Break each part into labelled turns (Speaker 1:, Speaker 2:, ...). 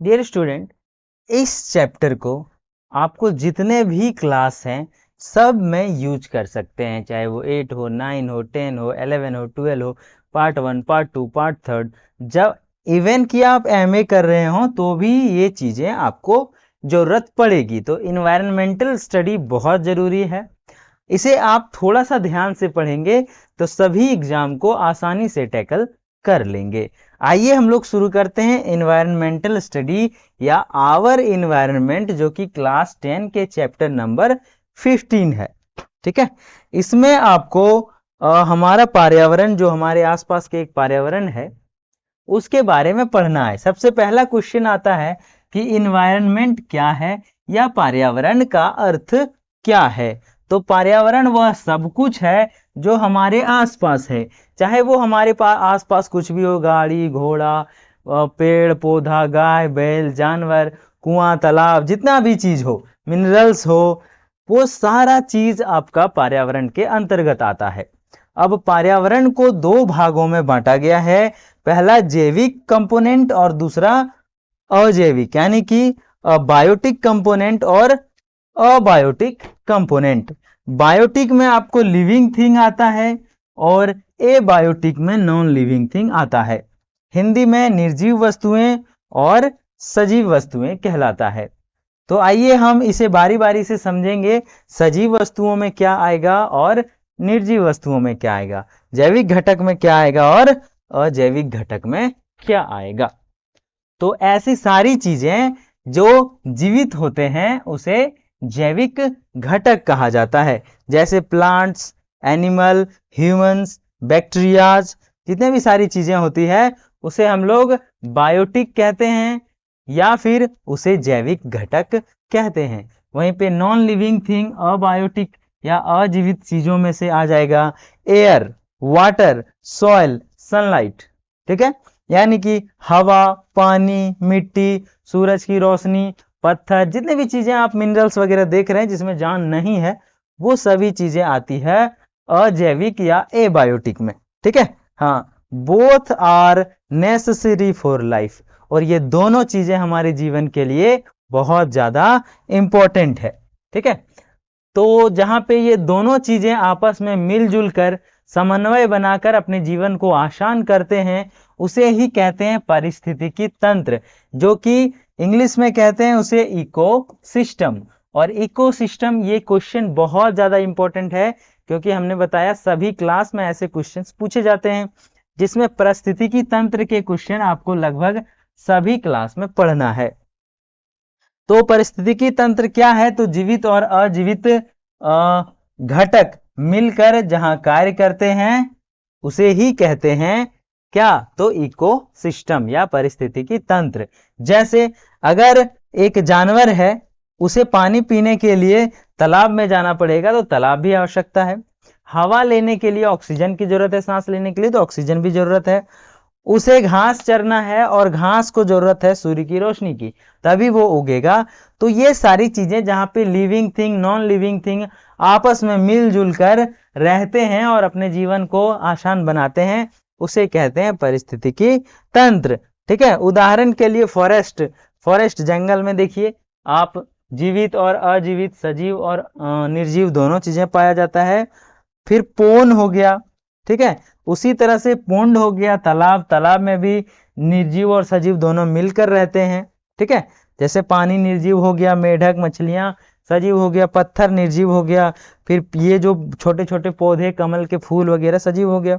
Speaker 1: Dear student, इस chapter को आपको जितने भी क्लास हैं सब में यूज कर सकते हैं, चाहे वो 8 हो, 9 हो, 10 हो, 11 हो, 12 हो, पार्ट 1, पार्ट 2, पार्ट 3। जब इवन कि आप एमए कर रहे हो तो भी ये चीज़ें आपको ज़रूरत पड़ेगी। तो इन्वायरमेंटल स्टडी बहुत ज़रूरी है। इसे आप थोड़ा सा ध्यान से पढ़ेंगे तो सभी एग्जाम को आसानी से टैकल कर लेंगे। आइए हम लोग शुरू करते हैं इन्वायरमेंटल स्टडी या आवर इन्वायरमेंट, जो कि क्लास 10 के चैप्टर नंबर 15 है। ठीक है, इसमें आपको हमारा पर्यावरण, जो हमारे आसपास के एक पर्यावरण है, उसके बारे में पढ़ना है। सबसे पहला क्वेश्चन आता है कि इन्वायरमेंट क्या है या पर्यावरण का अर्थ क्या है। तो पर्यावरण वह सब कुछ है जो हमारे आसपास है, चाहे वो हमारे आसपास कुछ भी हो, गाड़ी घोड़ा, पेड़ पौधा, गाय बैल, जानवर, कुआं तालाब, जितना भी चीज हो, मिनरल्स हो, वो सारा चीज आपका पर्यावरण के अंतर्गत आता है। अब पर्यावरण को दो भागों में बांटा गया है। पहला जैविक कंपोनेंट और दूसरा अजैविक, यानी कि बायोटिक कंपोनेंट और अबायोटिक कंपोनेंट। बायोटिक में आपको लिविंग थिंग आता है और एबायोटिक में नॉन लिविंग थिंग आता है। हिंदी में निर्जीव वस्तुएं और सजीव वस्तुएं कहलाता है। तो आइए हम इसे बारी बारी से समझेंगे। सजीव वस्तुओं में क्या आएगा और निर्जीव वस्तुओं में क्या आएगा, जैविक घटक में क्या आएगा और अजैविक घटक में क्या आएगा। तो ऐसी सारी चीजें जो जीवित होते हैं उसे जैविक घटक कहा जाता है। जैसे प्लांट्स, एनिमल, ह्यूमंस, बैक्टीरियाज, जितने भी सारी चीजें होती है उसे हम लोग बायोटिक कहते हैं या फिर उसे जैविक घटक कहते हैं। वहीं पे नॉन लिविंग थिंग, अबायोटिक या अजीवित चीजों में से आ जाएगा एयर, वाटर, सॉइल, सनलाइट। ठीक है, यानी कि हवा, पानी, मिट्टी, सूरज की रोशनी, पत्थर, जितने भी चीजें आप मिनरल्स वगैरह देख रहे हैं जिसमें जान नहीं है, वो सभी चीजें आती है अजैविक या एबायोटिक में। ठीक है, हाँ, both are necessary for life, और ये दोनों चीजें हमारे जीवन के लिए बहुत ज्यादा इंपॉर्टेंट है। ठीक है, तो जहां पे ये दोनों चीजें आपस में मिलजुल कर समन्वय बनाकर अपने जीवन को आसान करते हैं, उसे ही कहते हैं पारिस्थितिकी तंत्र, जो कि इंग्लिश में कहते हैं उसे इकोसिस्टम। और इकोसिस्टम, ये क्वेश्चन बहुत ज्यादा इंपॉर्टेंट है क्योंकि हमने बताया सभी क्लास में ऐसे क्वेश्चंस पूछे जाते हैं जिसमें पारिस्थितिकी तंत्र के क्वेश्चन आपको लगभग सभी क्लास में पढ़ना है। तो पारिस्थितिकी तंत्र क्या है? तो जीवित और अजीवित घटक मिलकर जहां कार्य करते हैं उसे ही कहते हैं क्या? तो इकोसिस्टम या पारिस्थितिकी तंत्र। जैसे अगर एक जानवर है, उसे पानी पीने के लिए तालाब में जाना पड़ेगा तो तालाब भी आवश्यकता है। हवा लेने के लिए ऑक्सीजन की जरूरत है, सांस लेने के लिए तो ऑक्सीजन भी जरूरत है। उसे घास चरना है और घास को जरूरत है सूर्य की रोशनी की, तभी वो उगेगा। तो ये सारी चीजें जहां पे living thing, non living thing आपस में मिलजुल कर रहते हैं और अपने जीवन को आसान बनाते हैं, उसे कहते हैं पारिस्थितिकी तंत्र। ठीक है, उदाहरण के लिए फॉरेस्ट जंगल में देखिए आप, जीवित और अजीवित, सजीव और निर्जीव दोनों चीजें पाया जाता है। फिर पोन हो गया, ठीक है, उसी तरह से पोंड हो गया तालाब, तालाब में भी निर्जीव और सजीव दोनों मिलकर रहते हैं। ठीक है, जैसे पानी निर्जीव हो गया, मेढक, मछलियां सजीव हो गया, पत्थर निर्जीव हो गया, फिर ये जो छोटे छोटे पौधे, कमल के फूल वगैरह सजीव हो गया।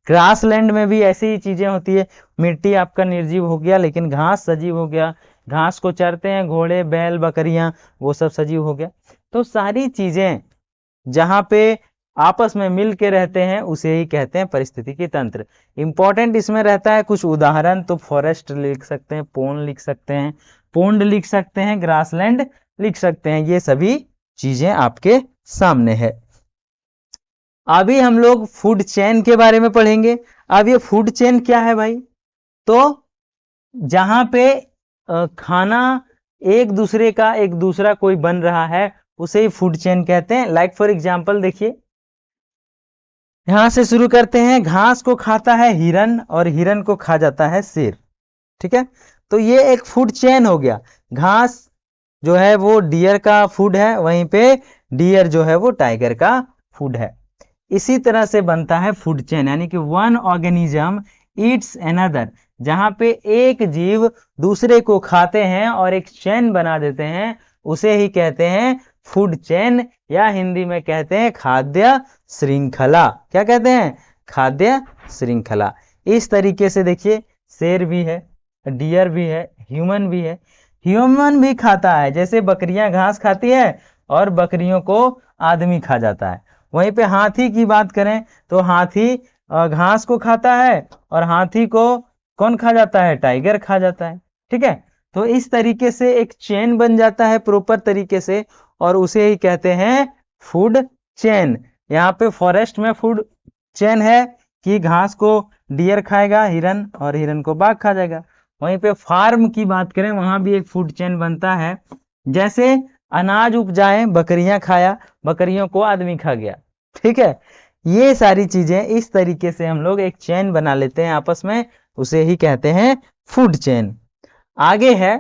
Speaker 1: ग्रासलैंड में भी ऐसी ही चीजें होती है, मिट्टी आपका निर्जीव हो गया लेकिन घास सजीव हो गया, घास को चरते हैं घोड़े, बैल, बकरियां, वो सब सजीव हो गया। तो सारी चीजें जहां पे आपस में मिल के रहते हैं उसे ही कहते हैं पारिस्थितिकी तंत्र। इंपॉर्टेंट इसमें रहता है कुछ उदाहरण, तो फॉरेस्ट लिख सकते हैं, पोन लिख सकते हैं, पोंड लिख सकते हैं, ग्रासलैंड लिख सकते हैं, ये सभी चीजें आपके सामने है। अभी हम लोग फूड चेन के बारे में पढ़ेंगे। अब ये फूड चेन क्या है भाई? तो जहां पे खाना एक दूसरे का एक दूसरा कोई बन रहा है उसे ही फूड चेन कहते हैं। लाइक फॉर एग्जांपल देखिए, यहां से शुरू करते हैं। घास को खाता है हिरन और हिरन को खा जाता है शेर। ठीक है, तो ये एक फूड चेन हो गया। घास जो है वो डियर का फूड है, वहीं पे डियर जो है वो टाइगर का फूड है। इसी तरह से बनता है फूड चेन, यानी कि वन ऑर्गेनिज्म ईट्स अनदर, जहां पे एक जीव दूसरे को खाते हैं और एक चेन बना देते हैं, उसे ही कहते हैं फूड चेन, या हिंदी में कहते हैं खाद्य श्रृंखला। क्या कहते हैं? खाद्य श्रृंखला। इस तरीके से देखिए, शेर भी है, डियर भी है, ह्यूमन भी है। ह्यूमन भी खाता है, जैसे बकरियां घास खाती है और बकरियों को आदमी खा जाता है। वहीं पे हाथी की बात करें तो हाथी घास को खाता है और हाथी को कौन खा जाता है? टाइगर खा जाता है। ठीक है, तो इस तरीके से एक चेन बन जाता है प्रॉपर तरीके से, और उसे ही कहते हैं फूड चेन। यहाँ पे फॉरेस्ट में फूड चेन है कि घास को डियर खाएगा, हिरन, और हिरन को बाघ खा जाएगा। वहीं पे फार्म की बात करें, वहां भी एक फूड चेन बनता है, जैसे अनाज उपजाए, बकरियां खाया, बकरियों को आदमी खा गया। ठीक है, ये सारी चीजें इस तरीके से हम लोग एक चेन बना लेते हैं आपस में, उसे ही कहते हैं फूड चेन। आगे है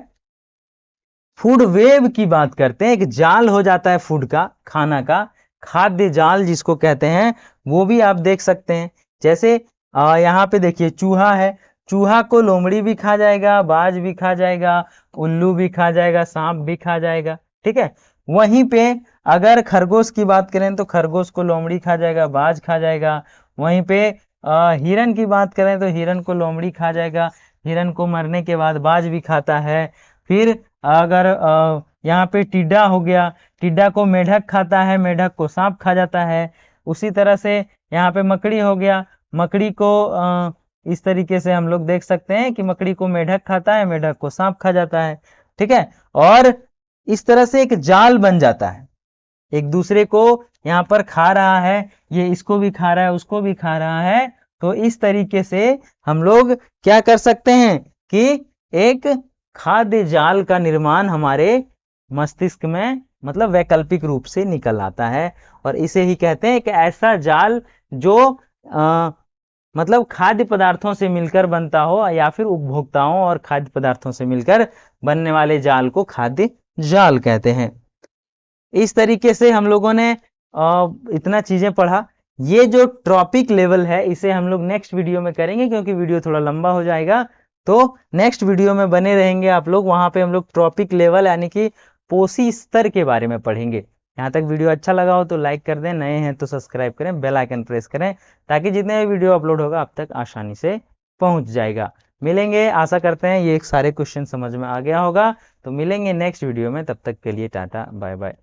Speaker 1: फूड वेब की बात करते हैं। एक जाल हो जाता है फूड का, खाना का, खाद्य जाल जिसको कहते हैं, वो भी आप देख सकते हैं। जैसे यहाँ पे देखिए चूहा है, चूहा को लोमड़ी भी खा जाएगा, बाज भी खा जाएगा, उल्लू भी खा जाएगा, सांप भी खा जाएगा। ठीक है, वहीं पे अगर खरगोश की बात करें तो खरगोश को लोमड़ी खा जाएगा, बाज खा जाएगा। वहीं पे हिरन की बात करें तो हिरन को लोमड़ी खा जाएगा, हिरन को मरने के बाद बाज भी खाता है। फिर अगर यहाँ पे टिड्डा हो गया, टिड्डा को मेढक खाता है, मेढक को सांप खा जाता है। उसी तरह से यहाँ पे मकड़ी हो गया, मकड़ी को इस तरीके से हम लोग देख सकते हैं कि मकड़ी को मेढक खाता है, मेढक को सांप खा जाता है। ठीक है, और इस तरह से एक जाल बन जाता है, एक दूसरे को यहाँ पर खा रहा है, ये इसको भी खा रहा है, उसको भी खा रहा है। तो इस तरीके से हम लोग क्या कर सकते हैं कि एक खाद्य जाल का निर्माण हमारे मस्तिष्क में, मतलब वैकल्पिक रूप से निकल आता है, और इसे ही कहते हैं एक ऐसा जाल जो मतलब खाद्य पदार्थों से मिलकर बनता हो, या फिर उपभोक्ताओं और खाद्य पदार्थों से मिलकर बनने वाले जाल को खाद्य जाल कहते हैं। इस तरीके से हम लोगों ने इतना चीजें पढ़ा। ये जो ट्रॉपिक लेवल है इसे हम लोग नेक्स्ट वीडियो में करेंगे, क्योंकि वीडियो थोड़ा लंबा हो जाएगा। तो नेक्स्ट वीडियो में बने रहेंगे आप लोग, वहां पे हम लोग ट्रॉपिक लेवल यानी कि पोषी स्तर के बारे में पढ़ेंगे। यहाँ तक वीडियो अच्छा लगा हो तो लाइक कर दें, नए हैं तो सब्सक्राइब करें, बेल आइकन प्रेस करें, ताकि जितने भी वीडियो अपलोड होगा आप तक आसानी से पहुंच जाएगा। मिलेंगे, आशा करते हैं ये सारे क्वेश्चन समझ में आ गया होगा। तो मिलेंगे नेक्स्ट वीडियो में, तब तक के लिए टाटा बाय बाय।